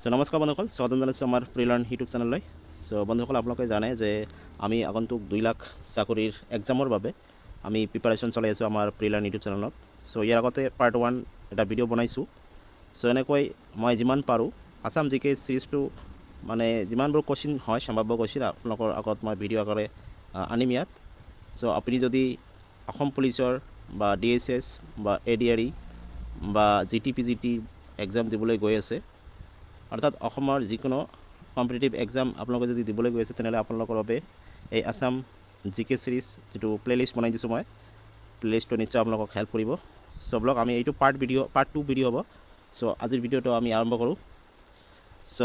So নমস্কাৰ বন্ধুসকল, স্বাগতম জনাইছোঁ আমাৰ প্ৰিলাৰ্ণ ইউটিউব চেনেললৈ। সো বন্ধুসকল, আপোনালোকে জানে যে আমি আগন্তুক 2 লাখ চাকৰিৰ এক্সামৰ বাবে আমি প্ৰিপাৰেশ্যন চলাই আছোঁ আমাৰ প্ৰিলাৰ্ণ ইউটিউব চেনেলত। সো ইয়াৰ আগতে পাৰ্ট 1 এটা ভিডিঅ' বনাইছোঁ। সো এনেকৈ মই যিমান পাৰোঁ আসাম জিকে চিৰিজটো মানে যিমানবোৰ কুৱেশ্যন হয় সম্ভাৱ্য কুৱেশ্যন আপোনালোকৰ আগত মই ভিডিঅ' আকাৰে আনিম ইয়াত। সো আপুনি যদি অসম পুলিচৰ বা DHS বা ADRE বা PGT এক্সাম দিবলৈ গৈ আছে, অৰ্থাৎ অসমৰ যিকোনো কম্পিটিটিভ এক্সাম আপোনালোকে যদি দিবলৈ গৈ আছে, তেনেহ'লে আপোনালোকৰ বাবে এই আসাম GK চিৰিজ যিটো প্লেলিষ্ট বনাই দিছোঁ মই, প্লেলিষ্টটো নিশ্চয় আপোনালোকক হেল্প কৰিব। চ' ব্লগ আমি এইটো পাৰ্ট 2 ভিডিঅ' হ'ব। চ' আজিৰ ভিডিঅ'টো আমি আৰম্ভ কৰোঁ। চ'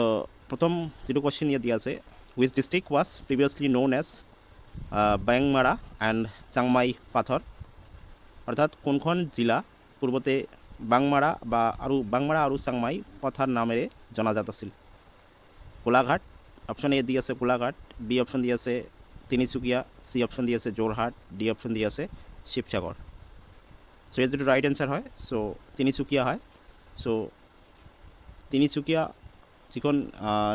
প্ৰথম যিটো কুৱেশ্যন ইয়াত দিয়া আছে, which district was previously known as Bengmara and Changmai Pathar, অৰ্থাৎ কোনখন জিলা পূৰ্বতে বাংমাৰা আৰু চাংমাই পথাৰ নামেৰে জনাজাত আছিল? গোলাঘাট, অপশ্যন এ দি আছে গোলাঘাট, বি অপশ্যন দি আছে তিনিচুকীয়া, চি অপশ্যন দি আছে যোৰহাট, ডি অপশ্যন দি আছে শিৱসাগৰ। চ' ইয়াত যিটো ৰাইট এনচাৰ হয়, চ' তিনিচুকীয়া হয়। চ' তিনিচুকীয়া যিখন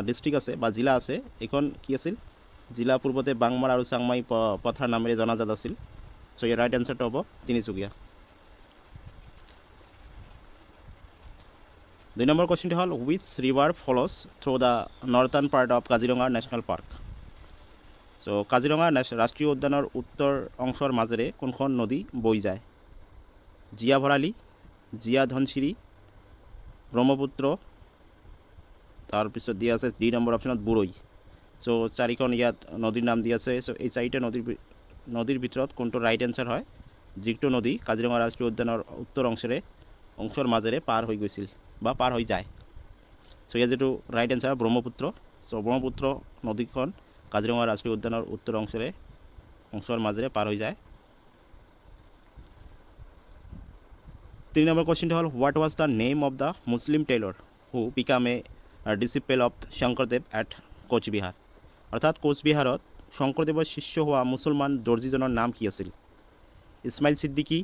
ডিষ্ট্ৰিক্ট আছে বা জিলা আছে, এইখন কি আছিল? জিলা পূৰ্বতে বাংমাৰা আৰু চাংমাই পথাৰ নামেৰে জনাজাত আছিল। চ' ইয়াৰ ৰাইট এনচাৰটো হ'ব তিনিচুকীয়া। 2 নম্বৰ কুৱেশ্যনটো হ'ল, which river flows through the northern part of Kaziranga national park? So' Kaziranga ৰাষ্ট্ৰীয় উদ্যানৰ উত্তৰ অংশৰ মাজেৰে কোনখন নদী বৈ যায়? জীয়া ভৰালী, জীয়া ধনশিৰি, ব্ৰহ্মপুত্ৰ, তাৰপিছত দিয়া আছে ডি নম্বৰ অপশ্যনত বুৰৈ। চ' 4খন ইয়াত নদীৰ নাম দি আছে। চ' এই 4টা নদীৰ ভিতৰত কোনটো ৰাইট এনচাৰ হয়, যিটো নদী কাজিৰঙা ৰাষ্ট্ৰীয় উদ্যানৰ উত্তৰ অংশৰ মাজেৰে পাৰ হৈ গৈছিল বা পাৰ হৈ যায়? চ' ইয়াৰ যিটো ৰাইট এনচাৰ ব্ৰহ্মপুত্ৰ। চ' ব্ৰহ্মপুত্ৰ নদীখন কাজিৰঙা ৰাষ্ট্ৰীয় উদ্যানৰ উত্তৰ অংশৰ মাজেৰে পাৰ হৈ যায়। 3 নম্বৰ কুৱেশ্যনটো হ'ল, what was the name of the Muslim tailor who became a disciple of Sankardev at Cooch Behar? অৰ্থাৎ কোচবিহাৰত শংকৰদেৱৰ শিষ্য হোৱা মুছলমান দৰ্জীজনৰ নাম কি আছিল? ইছমাইল ছিদ্দিকী,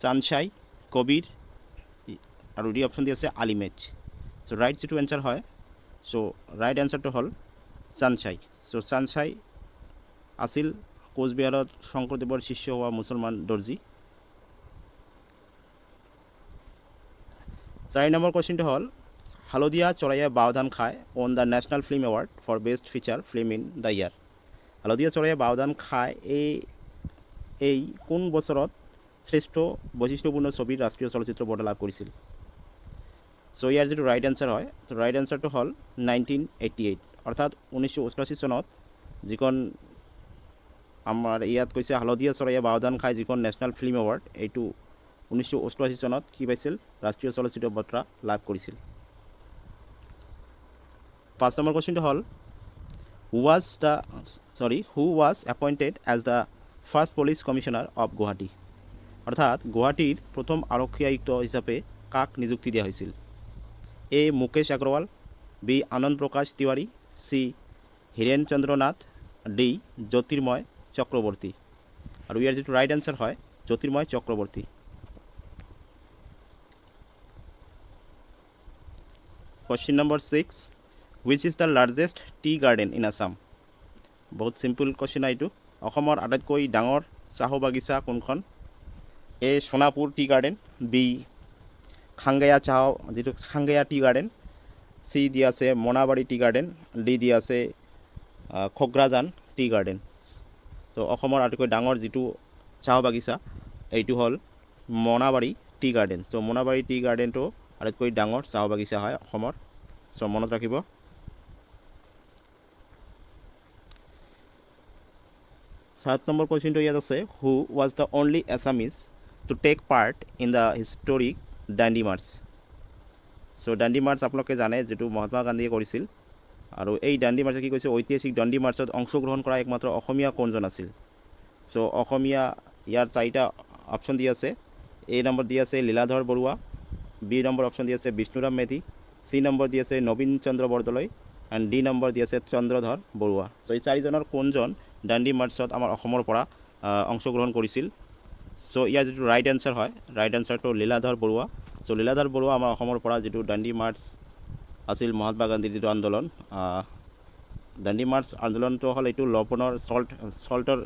চানচাই, কবিৰ, আৰু ডি অপশ্যন দি আছে আলিমেজ। চ' ৰাইট যিটো এনচাৰ হয়, চ' ৰাইট এনচাৰটো হ'ল চানচাই। চ' চানচাই আছিল কোচবিহাৰত শংকৰদেৱৰ শিষ্য হোৱা মুছলমান দৰ্জী। 4 নম্বৰ কুৱেশ্যনটো হ'ল, হালধীয়া Choraye Baodhan Khai on the national film award for best feature film in the year? Halodhia Choraye Baodhan খায় এই কোন বছৰত শ্ৰেষ্ঠ বৈশিষ্ট্যপূৰ্ণ ছবিৰ ৰাষ্ট্ৰীয় চলচ্চিত্ৰ বঁটা লাভ কৰিছিল? চ' ইয়াৰ যিটো ৰাইট এনচাৰ হয়, ত' ৰাইট এনচাৰটো হ'ল 1988, অৰ্থাৎ 1988 চনত যিখন আমাৰ ইয়াত কৈছে হালধীয়া চৰাইয়ে বাওধান খায়, যিখন নেশ্যনেল ফিল্ম এৱাৰ্ড, এইটো 1988 চনত কি পাইছিল? ৰাষ্ট্ৰীয় চলচ্চিত্ৰ বঁটা লাভ কৰিছিল। 5 নম্বৰ কুৱেশ্যনটো হ'ল, who was appointed as the first police commissioner of Guwahati? অৰ্থাৎ গুৱাহাটীৰ প্ৰথম আৰক্ষী আয়ুক্ত হিচাপে কাক নিযুক্তি দিয়া হৈছিল? এ মুকেশ আগৰৱাল, বি আনন্দ প্ৰকাশ তিৱাৰী, চি হীৰেন চন্দ্ৰ নাথ, ডি জ্যোতিৰ্ময় চক্ৰৱৰ্তী। আৰু ইয়াৰ যিটো ৰাইট এনচাৰ হয়, Jyotirmoy Chakraborty. Question number 6, which is the largest tea garden in Assam? বহুত চিম্পল কুৱেশ্যন এইটো। অসমৰ আটাইতকৈ ডাঙৰ চাহ বাগিচা কোনখন? A Sonapur tea garden, B Khangeya tea garden, C দিয়া আছে মনাবাৰী টি গাৰ্ডেন, ডি দিয়া আছে খগ্ৰাজান টি গাৰ্ডেন। ত' অসমৰ আটাইতকৈ ডাঙৰ যিটো চাহ বাগিচা, এইটো হ'ল মনাবাৰী টি গাৰ্ডেন। চ' মনাবাৰী টি গাৰ্ডেনটো আটাইতকৈ ডাঙৰ চাহ বাগিচা হয় অসমৰ। চ' মনত ৰাখিব। 7 নম্বৰ কুৱেশ্যনটো ইয়াত আছে, who was the only Assamese to take part in the historic Dandi march? So' Dandi march আপোনালোকে জানে, যিটো মহাত্মা গান্ধীয়ে কৰিছিল। আৰু এই দাণ্ডি মাৰ্চে কি কৈছে, ঐতিহাসিক দাণ্ডি মাৰ্চত অংশগ্ৰহণ কৰা একমাত্ৰ অসমীয়া কোনজন আছিল? চ' অসমীয়া ইয়াৰ 4টা অপশ্যন দি আছে। এ নম্বৰ দি আছে Liladhar Barua, B number option দি আছে বিষ্ণুৰাম মেধি, চি নম্বৰ দি আছে Nabin Chandra Bordoloi, and D number দি আছে চন্দ্ৰধৰ বৰুৱা। চ' এই 4জনৰ কোনজন দাণ্ডি মাৰ্চত আমাৰ অসমৰ পৰা অংশগ্ৰহণ কৰিছিল? চ' ইয়াৰ যিটো ৰাইট এনচাৰ হয়, ৰাইট এনচাৰটো লীলাধৰ বৰুৱা। চ' লীলাধৰ বৰুৱা আমাৰ অসমৰ পৰা যিটো দাণ্ডি মাৰ্চ আছিল মহাত্মা গান্ধীৰ যিটো আন্দোলন দাণ্ডি মাৰ্চ আন্দোলনটো হ'ল এইটো লবণৰ চল্টৰ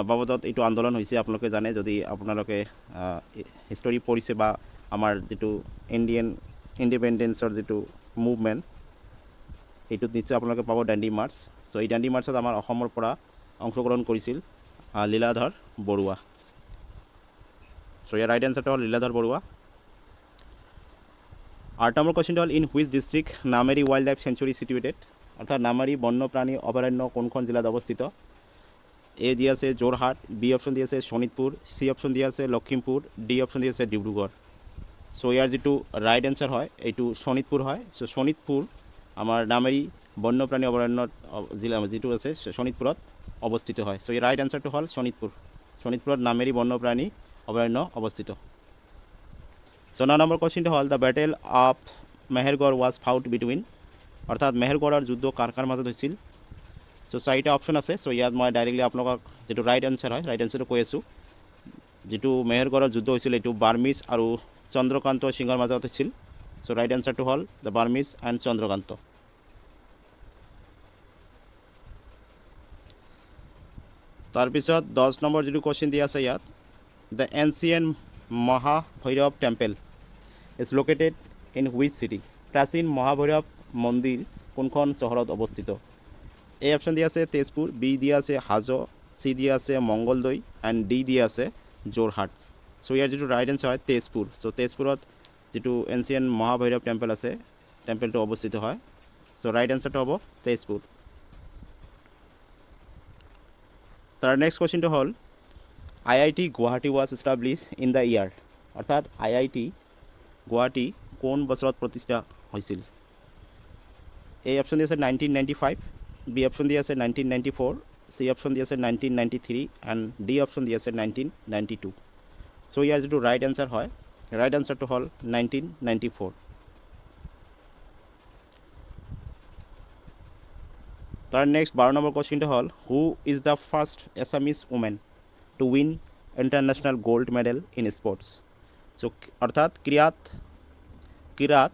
বাবদত এইটো আন্দোলন হৈছে আপোনালোকে জানে যদি আপোনালোকে হিষ্টৰী পঢ়িছে বা আমাৰ যিটো ইণ্ডিয়ান ইণ্ডিপেণ্ডেন্সৰ যিটো মুভমেণ্ট এইটোত নিশ্চয় আপোনালোকে পাব দাণ্ডি মাৰ্চ চ' এই দাণ্ডি মাৰ্চত আমাৰ অসমৰ পৰা অংশগ্ৰহণ কৰিছিল লীলাধৰ বৰুৱা চ' ইয়াৰ ৰাইট এনচাৰটো হ'ল লীলাধৰ বৰুৱা 8 নম্বৰ কুৱেশ্যনটো হ'ল in which district Nameri wild life century situated অৰ্থাৎ নামেৰি বন্যপ্ৰাণী অভয়াৰণ্য কোনখন জিলাত অৱস্থিত এ দি আছে যোৰহাট বি অপশ্যন দি আছে শোণিতপুৰ চি অপশ্যন দি আছে লখিমপুৰ ডি অপশ্যন দি আছে ডিব্ৰুগড় চ' ইয়াৰ যিটো ৰাইট এনচাৰ হয় এইটো শোণিতপুৰ হয় চ' শোণিতপুৰ আমাৰ নামেৰি বন্যপ্ৰাণী অভয়াৰণ্যত জিলা যিটো আছে শোণিতপুৰত অৱস্থিত হয় চ' ইয়াৰ ৰাইট এনচাৰটো হ'ল শোণিতপুৰত নামেৰি বন্যপ্ৰাণী অভয়াৰণ্য অৱস্থিত চ' 9 নম্বৰ কুৱেশ্যনটো হ'ল the battle of Mehergarh was fought between অৰ্থাৎ মেহেৰগড়ৰ যুদ্ধ কাৰ মাজত হৈছিল চ' 4টা অপশ্যন আছে চ' ইয়াত মই ডাইৰেক্টলি আপোনালোকক যিটো ৰাইট এনচাৰ হয় ৰাইট এনচাৰটো কৈ আছোঁ যিটো মেহেৰগড়ৰ যুদ্ধ হৈছিল এইটো বাৰ্মিজ আৰু চন্দ্ৰকান্ত সিঙৰ মাজত হৈছিল চ' ৰাইট এনচাৰটো হ'ল দ্য বাৰ্মিজ এণ্ড চন্দ্ৰকান্ত তাৰপিছত 10 নম্বৰ যিটো কুৱেশ্যন দিয়া আছে ইয়াত the ancient Mahabhairab temple is located in which city প্ৰাচীন মহাভৈৰৱ মন্দিৰ কোনখন চহৰত অৱস্থিত এ অপশ্যন দিয়া আছে তেজপুৰ বি দিয়া আছে হাজো চি দিয়া আছে মংগলদৈ এণ্ড ডি দিয়া আছে যোৰহাট চ' ইয়াৰ যিটো ৰাইট এনচাৰ হয় তেজপুৰ চ' তেজপুৰত যিটো এনচিয়েণ্ট মহাভৈৰৱ টেম্পল আছে টেম্পলটো অৱস্থিত হয় চ' ৰাইট এনচাৰটো হ'ব তেজপুৰ তাৰ নেক্সট কুৱেশ্যনটো হ'ল IIT Guwahati was establish in the ইয়াৰ অৰ্থাৎ IIT গুৱাহাটী কোন বছৰত প্ৰতিষ্ঠা হৈছিল এ অপশ্যন দি আছে 1995 বি অপশ্যন দি আছে 1994 চি অপশ্যন দি আছে 1993 এণ্ড ডি অপশ্যন দি আছে 1992 চ' ইয়াৰ যিটো ৰাইট এনচাৰ হয় ৰাইট এনচাৰটো হ'ল 1994 তাৰ নেক্সট 12 নম্বৰ কুৱেশ্যনটো হ'ল who is the first Assamese woman to win international gold medal in sports so' অৰ্থাৎ ক্ৰীড়াত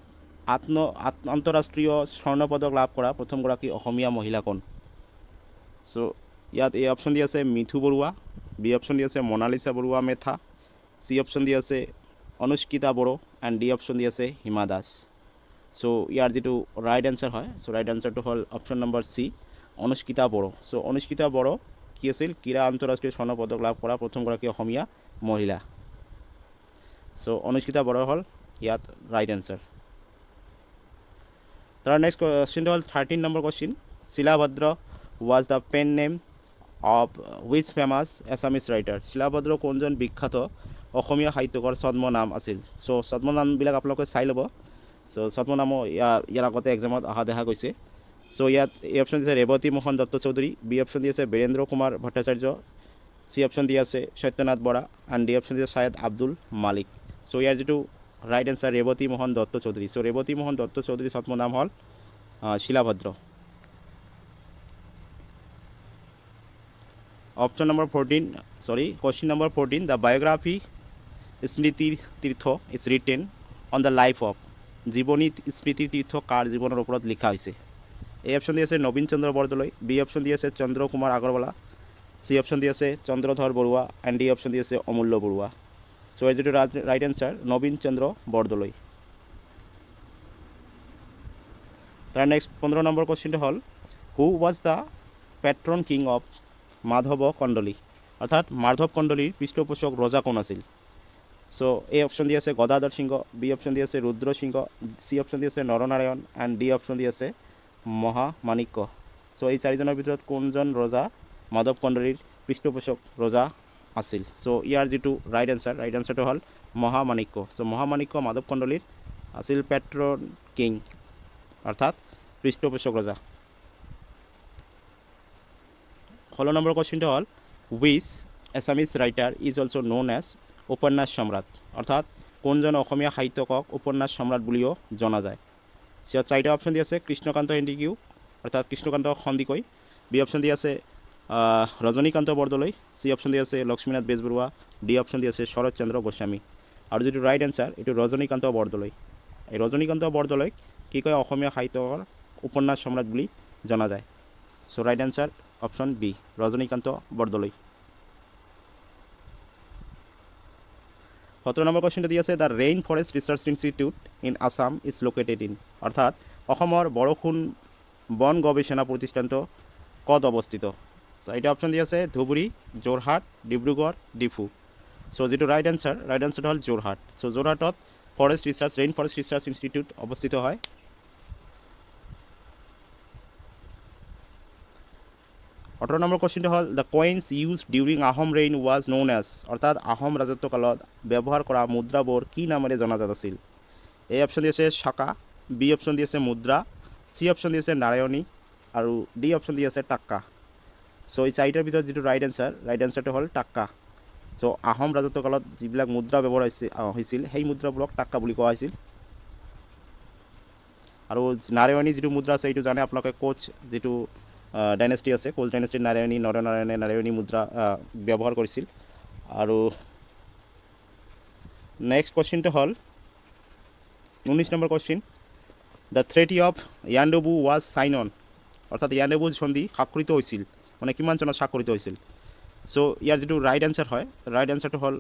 আন্তঃৰাষ্ট্ৰীয় স্বৰ্ণ পদক লাভ কৰা প্ৰথমগৰাকী অসমীয়া মহিলা কোন চ' ইয়াত এ অপশ্যন দি আছে মিথু বৰুৱা বি অপশ্যন দি আছে মনালিছা বৰুৱা মেথা চি অপশ্যন দি আছে অনুষ্কিতা বড়ো এণ্ড ডি অপশ্যন দি আছে হিমা দাস চ' ইয়াৰ যিটো ৰাইট এনচাৰ হয় চ' ৰাইট এনচাৰটো হ'ল অপশ্যন নম্বৰ চি অনুষ্কিতা বড়ো চ' অনুষ্কিতা বড়ো কি আছিল ক্ৰীড়া আন্তঃৰাষ্ট্ৰীয় স্বৰ্ণ পদক লাভ কৰা প্ৰথমগৰাকী অসমীয়া মহিলা চ' অনুষ্কিতা বড়ো হ'ল ইয়াত ৰাইট এনচাৰ তাৰ নেক্সট কুৱেশ্যনটো হ'ল 13 number question Silabhadra was the pen name of which famous Assamese writer Silabhadra কোনজন বিখ্যাত অসমীয়া সাহিত্যকৰ ছদ্মনাম আছিল চ' ছদ্মনামবিলাক আপোনালোকে চাই ল'ব চ' ছদ্মনামো ইয়াৰ আগতে এক্সামত অহা দেখা গৈছে চ' ইয়াত এ অপশ্যন দি আছে ৰেৱতী মোহন দত্ত চৌধুৰী বি অপশ্যন দি আছে বীৰেন্দ্ৰ কুমাৰ ভট্টাচাৰ্য চি অপশ্যন দি আছে Satyanath Bora and D option দি আছে ছায়েদ আব্দুল মালিক চ' ইয়াৰ যিটো right answer Rebati Mohan Dutta Choudhury so' Rebati Mohan Dutta চৌধুৰীৰ ছদ্মনাম হ'ল Silabhadra option number 14 question number 14 the biography Smriti Tirtha is written on the life of জীৱনী স্মৃতি তীৰ্থ কাৰ জীৱনৰ ওপৰত লিখা হৈছে এ অপশ্যন দি আছে নবীন চন্দ্ৰ বৰদলৈ বি অপশ্যন দি আছে চন্দ্ৰ কুমাৰ আগৰৱালা চি অপশ্যন দি আছে Chandradhar Barua and D option দি আছে অমূল্য বৰুৱা চ' এই যিটো ৰাইট এনচাৰ নবীন চন্দ্ৰ বৰদলৈ তাৰ নেক্সট 15 নম্বৰ কুৱেশ্যনটো হ'ল who was the patron king of Madhav Kandali অৰ্থাৎ মাধৱ কণ্ডলীৰ পৃষ্ঠপোষক ৰজা কোন আছিল চ' এ অপশ্যন দি আছে গদাধৰ সিংহ বি অপশ্যন দি আছে ৰুদ্ৰ সিংহ চি অপশ্যন দি আছে নৰনাৰায়ণ এণ্ড ডি অপশ্যন দি আছে মহামাণিক্য চ' এই চাৰিজনৰ ভিতৰত কোনজন ৰজা মাধৱ কণ্ডলীৰ পৃষ্ঠপোষক ৰজা আছিল চ' ইয়াৰ যিটো ৰাইট এনচাৰটো হ'ল মহামাণিক্য চ' মহামাণিক্য মাধৱ কণ্ডলীৰ আছিল পেট্ৰন কিং অৰ্থাৎ পৃষ্ঠপোষক ৰজা 16 নম্বৰ কুৱেশ্যনটো হ'ল which Assamese writer is also' known as উপন্যাস সম্ৰাট অৰ্থাৎ কোনজন অসমীয়া সাহিত্যকক উপন্যাস সম্ৰাট বুলিও জনা যায় ইয়াত 4টা অপশ্যন দি আছে কৃষ্ণকান্ত সন্দিকৈ অৰ্থাৎ কৃষ্ণকান্ত সন্দিকৈ বি অপশ্যন দি আছে ৰজনীকান্ত বৰদলৈ চি অপশ্যন দি আছে লক্ষ্মীনাথ বেজবৰুৱা ডি অপশ্যন দি আছে শৰৎচন্দ্ৰ গোস্বামী আৰু যিটো ৰাইট এনচাৰ এইটো ৰজনীকান্ত বৰদলৈ এই ৰজনীকান্ত বৰদলৈক কি কয় অসমীয়া সাহিত্যৰ উপন্যাস সম্ৰাট বুলি জনা যায় so right answer option B Rajanikanta Bordoloi 17 number কোৱেশ্চনটো দি আছে the rain forest research institute in Assam is located in অৰ্থাৎ অসমৰ বৰষুণ বন গৱেষণা প্ৰতিষ্ঠানটো ক'ত অৱস্থিত চাৰিটা অপশন দি আছে ধুবুৰী যোৰহাট ডিব্ৰুগড় ডিফু সো যেটো ৰাইট আনসাৰ হল যোৰহাট সো যোৰহাটত forest research rain forest research institute অৱস্থিত হয় 18 নম্বৰ কোৱেশ্চনটো হল the coins used during Ahom reign was known as অৰ্থাৎ আহোম ৰাজত্বকালত ব্যৱহাৰ কৰা মুদ্ৰাবোৰ কি নামেৰে জনাজাত আছিল এ অপশন দি আছে শাকা বি অপশন দি আছে মুদ্ৰা সি অপশন দি আছে নাৰায়ণী আৰু ডি অপশন দি আছে টাক্কা সো এই চাৰিটাৰ ভিতৰত যেটো ৰাইট আনসাৰটো হল টাক্কা সো আহোম ৰাজত্বকালত যিবিলাক মুদ্ৰা ব্যৱহাৰ হৈছিল সেই মুদ্ৰাবোৰক টাক্কা বুলি কোৱা হৈছিল আৰু নাৰায়ণী যেটো মুদ্ৰা আছে এইটো জানে আপোনালোকে কোচ যেটো ডাইনেষ্টি আছে কোচ ডাইনেষ্টিৰ নাৰায়ণী মুদ্ৰা ব্যৱহাৰ কৰিছিল আৰু নেক্সট কোৱেশ্চনটো হল 19 number question the treaty of Yandabo was sign on অৰ্থাৎ ইয়াণ্ডাবু সন্ধি স্বাক্ষৰিত হৈছিল মানে কিমান চনত স্বাক্ষৰিত হৈছিল সো ইয়াৰ যেটো ৰাইট আনসাৰটো হল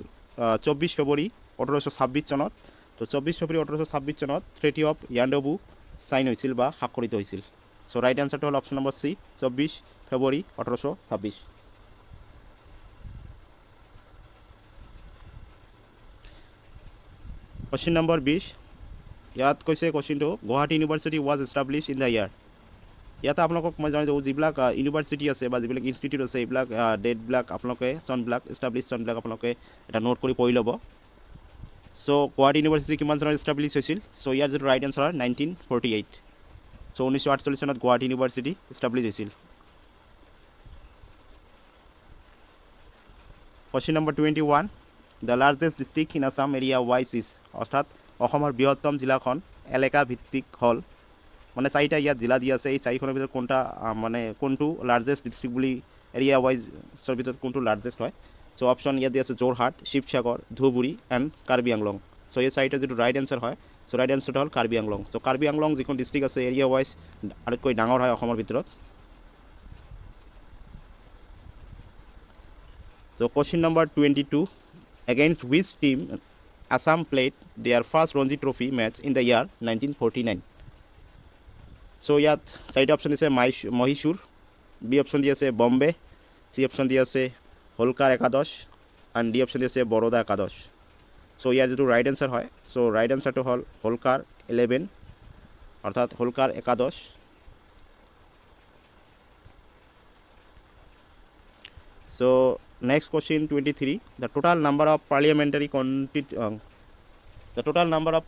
24 ফেব্ৰুৱাৰী 1826 চনত তো 24 ফেব্ৰুৱাৰী 1826 চনত ট্ৰেটি অফ ইয়াণ্ডাবু সাইন হৈছিল বা স্বাক্ষৰিত হৈছিল সো ৰাইট আনসাৰটো হল অপশন নম্বৰ সি 24 ফেব্ৰুৱাৰী 1826 কোৱেশ্চন নম্বৰ 20 ইয়াত কৈছে কোৱেশ্চনটো Guwahati university was established in the year ইয়াতে আপোনালোকক মই জানি দিওঁ যিবিলাক ইউনিভাৰ্চিটি আছে বা যিবিলাক ইনষ্টিটিউট আছে এইবিলাক ডেটবিলাক আপোনালোকে চনবিলাক এস্টাব্লিছ চনবিলাক আপোনালোকে এটা নোট কৰি পঢ়ি ল'ব সো গুৱাহাটী ইউনিভাৰ্চিটি কিমান চনত এস্টাব্লিছ হৈছিল সো ইয়াৰ যেটো ৰাইট আনসাৰ 1948 সো 1948 চনত গুৱাহাটী ইউনিভাৰ্চিটি এস্টাব্লিছ হৈছিল question number 21 the largest district in Assam area wise is অৰ্থাৎ অসমৰ বৃহত্তম জিলাখন এলেকা ভিত্তিক হল মানে চাৰিটা ইয়াত জিলা দি আছে এই চাৰিখনৰ ভিতৰত কোনটা মানে কোনটো লাৰ্জেষ্ট ডিষ্ট্ৰিক্ট বুলি এৰিয়া ওয়াইজৰ ভিতৰত কোনটো লাৰ্জেষ্ট হয় সো অপশন ইয়াত দি আছে যোৰহাট শিৱসাগৰ ধুবুৰী এণ্ড কাৰ্বি আংলং সো এই চাৰিটা যেটো ৰাইট আনসাৰ হয় সো ৰাইট আনসাৰটো হল কাৰ্বি আংলং সো কাৰ্বি আংলং যিখন ডিষ্ট্ৰিক্ট আছে এৰিয়া ওয়াইজ আটাইতকৈ ডাঙৰ হয় অসমৰ ভিতৰত so question number 22 against which team Assam played their first Ranji Trophy match in the year 1949 so ইয়াত চাৰিটা অপশন দিছে মহীশূৰ বি অপশন দি আছে বম্বে সি অপশন দি আছে হোলকাৰ একাদশ এণ্ড ডি অপশন দি আছে বৰোদা একাদশ সো ইয়াৰ যেটো ৰাইট আনসাৰ হয় সো ৰাইট আনসাৰটো হল হোলকাৰ 11 অৰ্থাৎ হোলকাৰ একাদশ so next question 23 the total number of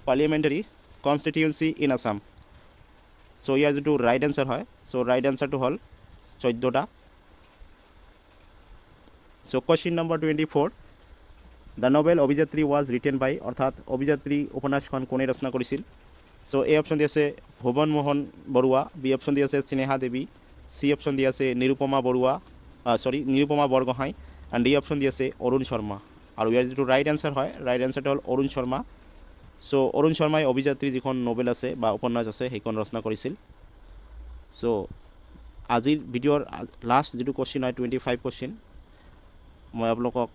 parliamentary constituency in Assam so ইয়াৰ যেটো ৰাইট আনসাৰ হয় সো ৰাইট আনসাৰটো হল 14টা so question number 24 the novel Abhijatri was written by অৰ্থাৎ অভিযাত্ৰী উপন্যাসখন কোনে ৰচনা কৰিছিল সো এ অপশন দি আছে ভুৱন মোহন বৰুৱা বি অপশন দি আছে স্নেহা দেৱী সি অপশন দি আছে Nirupama Borgohain and D option দি আছে অৰুণ শৰ্মা আৰু ইয়াৰ যেটো ৰাইট আনসাৰ হয় ৰাইট আনসাৰটো হল অৰুণ শৰ্মা সো অৰুণ শৰ্মাই অভিযাত্ৰী যিখন নোবেল আছে বা উপন্যাস আছে সেইখন ৰচনা কৰিছিল সো আজিৰ ভিডিঅ'ৰ লাষ্ট যেটো কোৱেশ্চন হয় 25 কোৱেশ্চন মই আপোনালোকক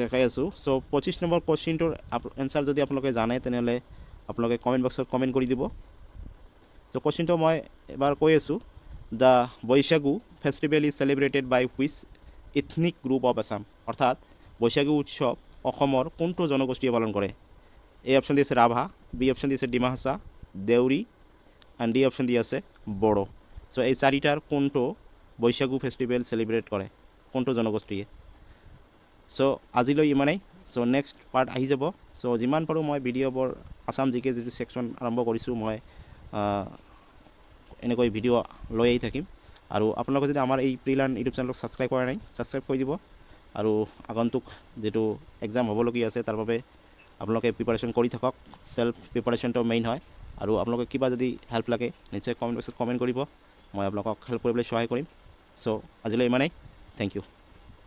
দেখাই আছো সো 25 নম্বৰ কোৱেশ্চনটোৰ আনসাৰ যদি আপোনালোকে জানে তেনেহলে আপোনালোকে কমেন্ট বক্সত কমেন্ট কৰি দিব সো কোৱেশ্চনটো মই এবাৰ কৈ আছো the Baishagu festival is celebrated by which ethnic group of Assam অৰ্থাৎ বৈশাগু উৎসৱ অসমৰ কোনটো জনগোষ্ঠীয়ে পালন কৰে এ অপশন দি আছে ৰাভা বি অপশন দি আছে Dima Hasa Deori and D option দি আছে বড়ো সো এই চাৰিটাৰ কোনটো বৈশাগু ফেষ্টিভেল সেলিব্ৰেট কৰে কোনটো জনগোষ্ঠীয়ে সো আজিলৈ ইমানেই সো নেক্সট পাৰ্ট আহি যাব সো যিমান পাৰোঁ মই ভিডিঅ'বোৰ আসাম জিকে যেটো সেকশন আৰম্ভ কৰিছোঁ মই এনেকৈ ভিডিঅ' লৈ আহি থাকিম আৰু আপোনালোকে যদি আমাৰ এই প্ৰিলাৰ্ন ইউটিউব চেনেলক সাবস্ক্ৰাইব কৰা নাই সাবস্ক্ৰাইব কৰি দিব আৰু আগন্তুক যেটো এক্সাম হ'বলগীয়া আছে তাৰ বাবে আপোনালোকে প্ৰিপাৰেশ্যন কৰি থাকক সেলফ প্ৰিপাৰেশ্যনটো মেইন হয় আৰু আপোনালোকে কিবা যদি হেল্প লাগে নিশ্চয় কমেন্ট বক্সত কমেন্ট কৰিব মই আপোনালোকক হেল্প কৰিবলৈ সহায় কৰিম সো আজিলৈ ইমানেই থ্যাংক ইউ